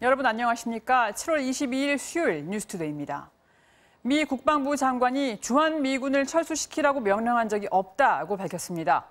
여러분 안녕하십니까? 7월 22일 수요일 뉴스투데이입니다. 미 국방부 장관이 주한미군을 철수시키라고 명령한 적이 없다고 밝혔습니다.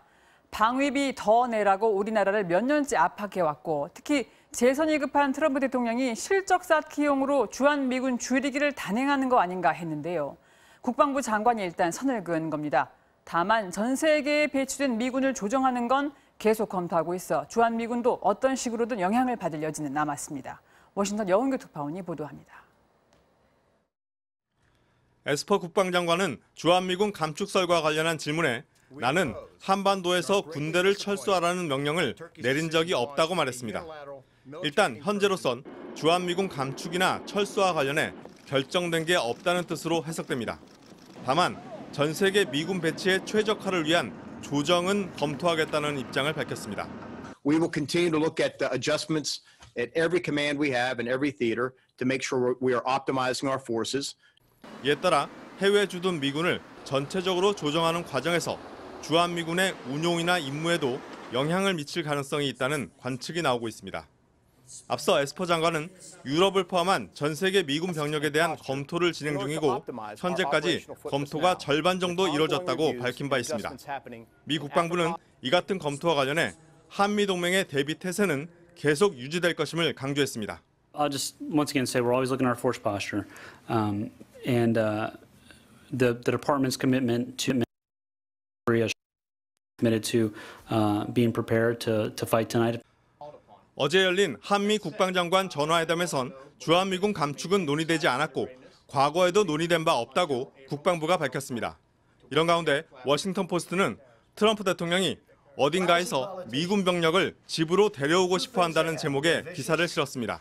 방위비 더 내라고 우리나라를 몇 년째 압박해왔고 특히 재선이 급한 트럼프 대통령이 실적 쌓기용으로 주한미군 줄이기를 단행하는 거 아닌가 했는데요. 국방부 장관이 일단 선을 그은 겁니다. 다만 전 세계에 배치된 미군을 조정하는 건 계속 검토하고 있어 주한미군도 어떤 식으로든 영향을 받을 여지는 남았습니다. 워싱턴 여은교 특파원이 보도합니다. 에스퍼 국방장관은 주한미군 감축설과 관련한 질문에 나는 한반도에서 군대를 철수하라는 명령을 내린 적이 없다고 말했습니다. 일단 현재로선 주한미군 감축이나 철수와 관련해 결정된 게 없다는 뜻으로 해석됩니다. 다만 전 세계 미군 배치의 최적화를 위한 조정은 검토하겠다는 입장을 밝혔습니다. We will continue to look at the adjustments at every command we have and every theater to make sure we are optimizing our forces. 이에 따라 해외 주둔 미군을 전체적으로 조정하는 과정에서 주한미군의 운용이나 임무에도 영향을 미칠 가능성이 있다는 관측이 나오고 있습니다. 앞서 에스퍼 장관은 유럽을 포함한 전 세계 미군 병력에 대한 검토를 진행 중이고 현재까지 검토가 절반 정도 이뤄졌다고 밝힌 바 있습니다. 미 국방부는 이 같은 검토와 관련해 한미동맹의 대비 태세는 계속 유지될 것임을 강조했습니다. I'll just once again say we're always looking at our force posture, and the department's commitment to Korea committed to being prepared to fight tonight. 어제 열린 한미 국방장관 전화회담에선 주한미군 감축은 논의되지 않았고 과거에도 논의된 바 없다고 국방부가 밝혔습니다. 이런 가운데 워싱턴 포스트는 트럼프 대통령이 어딘가에서 미군 병력을 집으로 데려오고 싶어 한다는 제목의 기사를 실었습니다.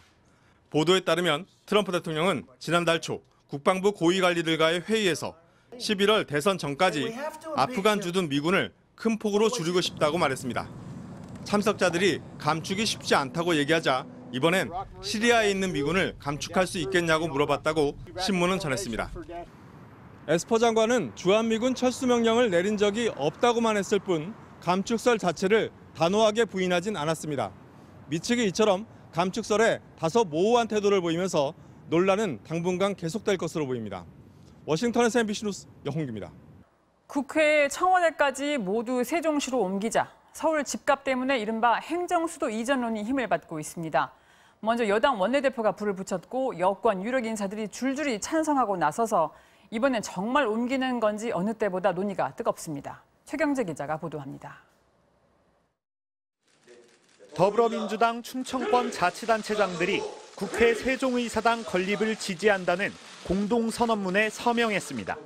보도에 따르면 트럼프 대통령은 지난달 초 국방부 고위관리들과의 회의에서 11월 대선 전까지 아프간 주둔 미군을 큰 폭으로 줄이고 싶다고 말했습니다. 참석자들이 감축이 쉽지 않다고 얘기하자 이번엔 시리아에 있는 미군을 감축할 수 있겠냐고 물어봤다고 신문은 전했습니다. 에스퍼 장관은 주한미군 철수 명령을 내린 적이 없다고만 했을 뿐 감축설 자체를 단호하게 부인하진 않았습니다. 미 측이 이처럼 감축설에 다소 모호한 태도를 보이면서 논란은 당분간 계속될 것으로 보입니다. 워싱턴에서 MBC 뉴스 여홍규입니다. 국회 청와대까지 모두 세종시로 옮기자. 서울 집값 때문에 이른바 행정수도 이전론이 힘을 받고 있습니다. 먼저 여당 원내대표가 불을 붙였고 여권 유력 인사들이 줄줄이 찬성하고 나서서 이번엔 정말 옮기는 건지 어느 때보다 논의가 뜨겁습니다. 최경재 기자가 보도합니다. 더불어민주당 충청권 자치단체장들이 국회 세종의사당 건립을 지지한다는 공동선언문에 서명했습니다.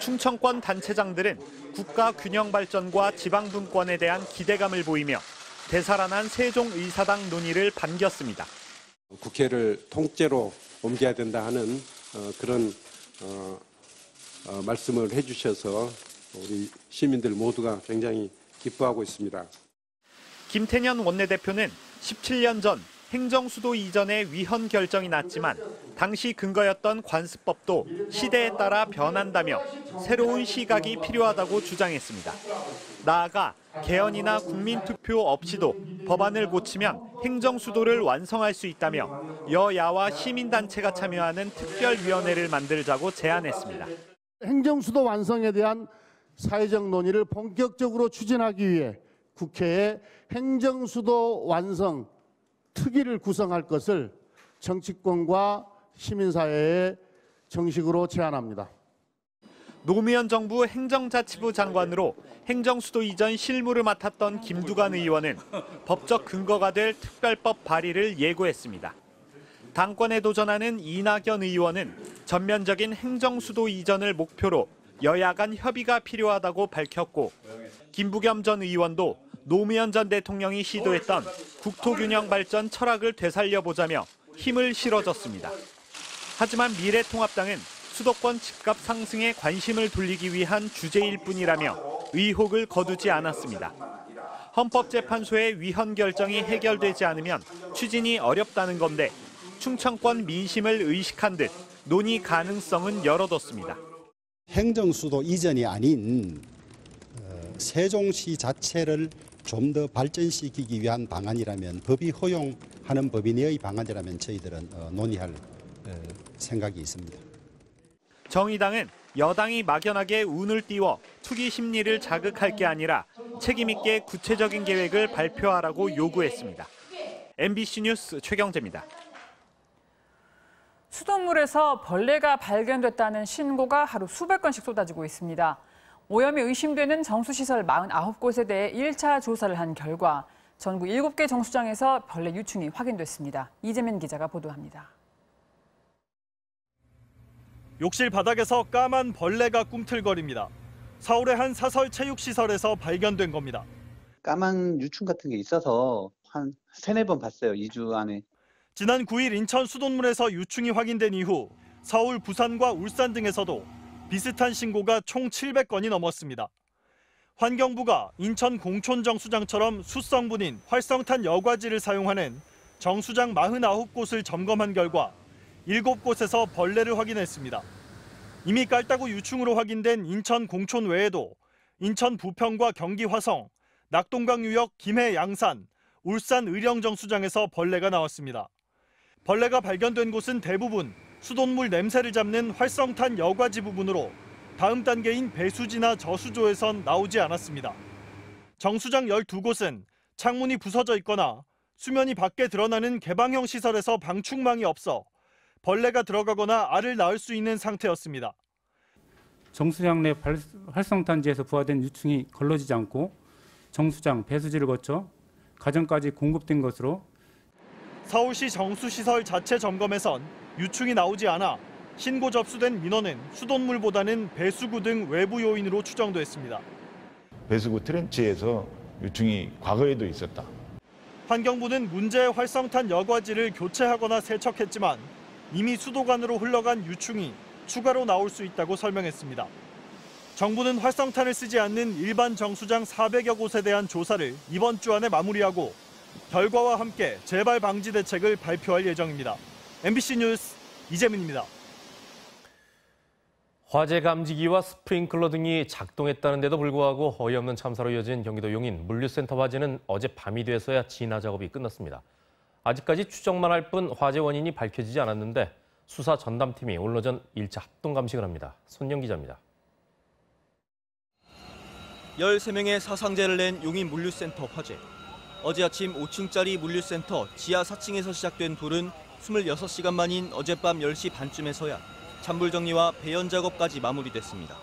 충청권 단체장들은 국가 균형 발전과 지방 분권에 대한 기대감을 보이며 되살아난 세종의사당 논의를 반겼습니다. 국회를 통째로 옮겨야 된다 하는 그런 말씀을 해주셔서 우리 시민들 모두가 굉장히 기뻐하고 있습니다. 김태년 원내대표는 17년 전 행정수도 이전의 위헌 결정이 났지만 당시 근거였던 관습법도 시대에 따라 변한다며 새로운 시각이 필요하다고 주장했습니다. 나아가 개헌이나 국민투표 없이도 법안을 고치면 행정수도를 완성할 수 있다며 여야와 시민단체가 참여하는 특별위원회를 만들자고 제안했습니다. 행정수도 완성에 대한 사회적 논의를 본격적으로 추진하기 위해 국회에 행정수도 완성 특위를 구성할 것을 정치권과 시민사회에 정식으로 제안합니다. 노무현 정부 행정자치부 장관으로 행정수도 이전 실무를 맡았던 김두관 의원은 법적 근거가 될 특별법 발의를 예고했습니다. 당권에 도전하는 이낙연 의원은 전면적인 행정수도 이전을 목표로 여야 간 협의가 필요하다고 밝혔고 김부겸 전 의원도 노무현 전 대통령이 시도했던 국토균형 발전 철학을 되살려보자며 힘을 실어줬습니다. 하지만 미래통합당은 수도권 집값 상승에 관심을 돌리기 위한 주제일 뿐이라며 의혹을 거두지 않았습니다. 헌법재판소의 위헌 결정이 해결되지 않으면 추진이 어렵다는 건데 충청권 민심을 의식한 듯 논의 가능성은 열어뒀습니다. 행정수도 이전이 아닌 세종시 자체를 좀 더 발전시키기 위한 방안이라면 법이 허용할 하는 법인의 방안이라면 저희들은 논의할 생각이 있습니다. 정의당은 여당이 막연하게 운을 띄워 투기 심리를 자극할 게 아니라 책임 있게 구체적인 계획을 발표하라고 요구했습니다. MBC 뉴스 최경재입니다. 수돗물에서 벌레가 발견됐다는 신고가 하루 수백 건씩 쏟아지고 있습니다. 오염이 의심되는 정수시설 49곳에 대해 1차 조사를 한 결과 전국 7개 정수장에서 벌레 유충이 확인됐습니다. 이재민 기자가 보도합니다. 욕실 바닥에서 까만 벌레가 꿈틀거립니다. 서울의 한 사설 체육시설에서 발견된 겁니다. 까만 유충 같은 게 있어서 한 3-4번 봤어요, 2주 안에. 지난 9일 인천 수돗물에서 유충이 확인된 이후 서울, 부산과 울산 등에서도 비슷한 신고가 총 700건이 넘었습니다. 환경부가 인천 공촌 정수장처럼 수성분인 활성탄 여과지를 사용하는 정수장 49곳을 점검한 결과 7곳에서 벌레를 확인했습니다. 이미 깔따구 유충으로 확인된 인천 공촌 외에도 인천 부평과 경기 화성, 낙동강 유역 김해 양산, 울산 의령 정수장에서 벌레가 나왔습니다. 벌레가 발견된 곳은 대부분 수돗물 냄새를 잡는 활성탄 여과지 부분으로 다음 단계인 배수지나 저수조에선 나오지 않았습니다. 정수장 12곳은 창문이 부서져 있거나 수면이 밖에 드러나는 개방형 시설에서 방충망이 없어 벌레가 들어가거나 알을 낳을 수 있는 상태였습니다. 정수장 내 활성탄지에서 부화된 유충이 걸러지지 않고 정수장, 배수지를 거쳐 가정까지 공급된 것으로 서울시 정수시설 자체 점검에선 유충이 나오지 않아 신고 접수된 민원은 수돗물보다는 배수구 등 외부 요인으로 추정됐습니다. 배수구 트렌치에서 유충이 과거에도 있었다. 환경부는 문제의 활성탄 여과지를 교체하거나 세척했지만 이미 수도관으로 흘러간 유충이 추가로 나올 수 있다고 설명했습니다. 정부는 활성탄을 쓰지 않는 일반 정수장 400여 곳에 대한 조사를 이번 주 안에 마무리하고 결과와 함께 재발 방지 대책을 발표할 예정입니다. MBC 뉴스 이재민입니다. 화재 감지기와 스프링클러 등이 작동했다는데도 불구하고 어이없는 참사로 이어진 경기도 용인 물류센터 화재는 어제 밤이 돼서야 진화 작업이 끝났습니다. 아직까지 추정만 할 뿐 화재 원인이 밝혀지지 않았는데 수사 전담팀이 오늘 오전 1차 합동 감식을 합니다. 손영 기자입니다. 13명의 사상자를 낸 용인 물류센터 화재. 어제 아침 5층짜리 물류센터 지하 4층에서 시작된 불은 26시간 만인 어젯밤 10시 반쯤에서야 찬불 정리와 배연 작업까지 마무리됐습니다.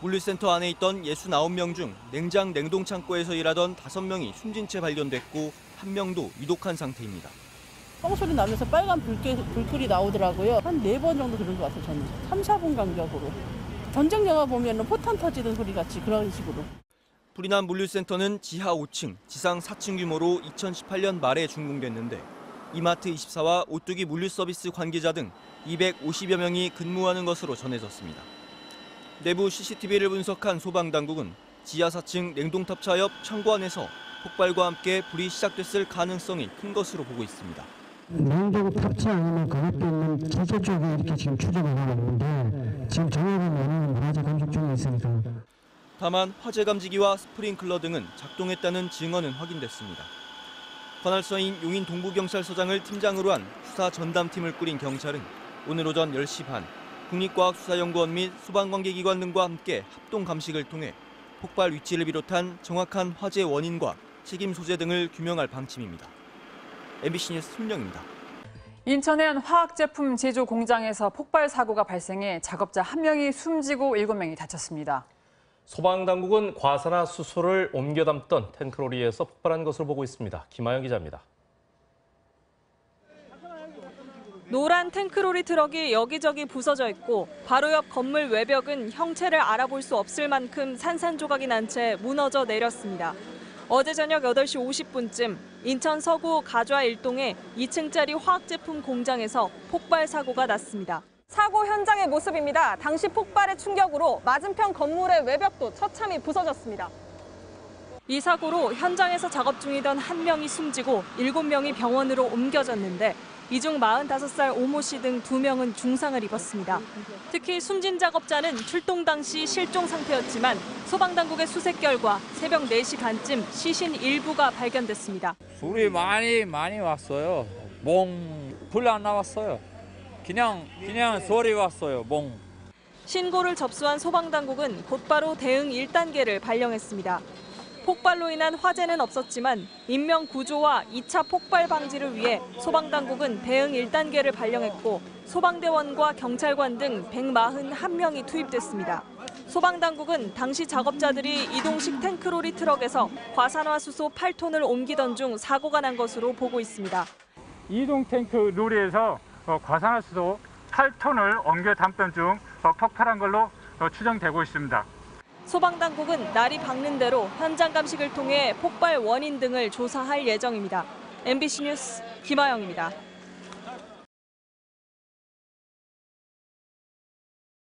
물류센터 안에 있던 69명 중 냉장 냉동 창고에서 일하던 5명이 숨진 채 발견됐고 1명도 위독한 상태입니다. 뻥소리 나면서 빨간 불길이 나오더라고요. 한 4번 정도 들은 것 같아요, 저는. 3-4분 간격으로. 전쟁 영화 보면 포탄 터지는 소리 같이 그런 식으로. 불이 난 물류센터는 지하 5층, 지상 4층 규모로 2018년 말에 준공됐는데 이마트 24와 오뚜기 물류서비스 관계자 등 250여 명이 근무하는 것으로 전해졌습니다. 내부 CCTV를 분석한 소방당국은 지하 4층 냉동탑차 옆 창고 안에서 폭발과 함께 불이 시작됐을 가능성이 큰 것으로 보고 있습니다. 냉동탑차 아니면 그 옆에 있는 기계 쪽에 이렇게 지금 추정을 하고 있는데 지금 정확한 원인은 화재 감식 중에 있습니다. 다만 화재 감지기와 스프링클러 등은 작동했다는 증언은 확인됐습니다. 관할서인 용인 동부경찰서장을 팀장으로 한 수사 전담팀을 꾸린 경찰은 오늘 오전 10시 반 국립과학수사연구원 및 소방관계기관 등과 함께 합동 감식을 통해 폭발 위치를 비롯한 정확한 화재 원인과 책임 소재 등을 규명할 방침입니다. MBC 뉴스 손영입니다. 인천의 한 화학제품 제조 공장에서 폭발 사고가 발생해 작업자 1명이 숨지고 7명이 다쳤습니다. 소방당국은 과산화수소를 옮겨 담던 탱크로리에서 폭발한 것으로 보고 있습니다. 김하영 기자입니다. 노란 탱크로리 트럭이 여기저기 부서져 있고 바로 옆 건물 외벽은 형체를 알아볼 수 없을 만큼 산산조각이 난 채 무너져 내렸습니다. 어제 저녁 8시 50분쯤 인천 서구 가좌 1동의 2층짜리 화학제품 공장에서 폭발 사고가 났습니다. 사고 현장의 모습입니다. 당시 폭발의 충격으로 맞은편 건물의 외벽도 처참히 부서졌습니다. 이 사고로 현장에서 작업 중이던 1명이 숨지고 7명이 병원으로 옮겨졌는데 이 중 45살 오모 씨 등 2명은 중상을 입었습니다. 특히 숨진 작업자는 출동 당시 실종 상태였지만 소방당국의 수색 결과 새벽 4시간쯤 시신 일부가 발견됐습니다. 불이 많이 왔어요. 불 안 나왔어요. 그냥 소리 왔어요. 신고를 접수한 소방당국은 곧바로 대응 1단계를 발령했습니다. 폭발로 인한 화재는 없었지만 인명 구조와 2차 폭발 방지를 위해 소방당국은 대응 1단계를 발령했고 소방대원과 경찰관 등 141명이 투입됐습니다. 소방당국은 당시 작업자들이 이동식 탱크로리 트럭에서 과산화수소 8톤을 옮기던 중 사고가 난 것으로 보고 있습니다. 이동 탱크 로리에서 과산화수소 8톤을 옮겨 담던 중 폭발한 걸로 추정되고 있습니다. 소방당국은 날이 밝는 대로 현장 감식을 통해 폭발 원인 등을 조사할 예정입니다. MBC 뉴스 김아영입니다.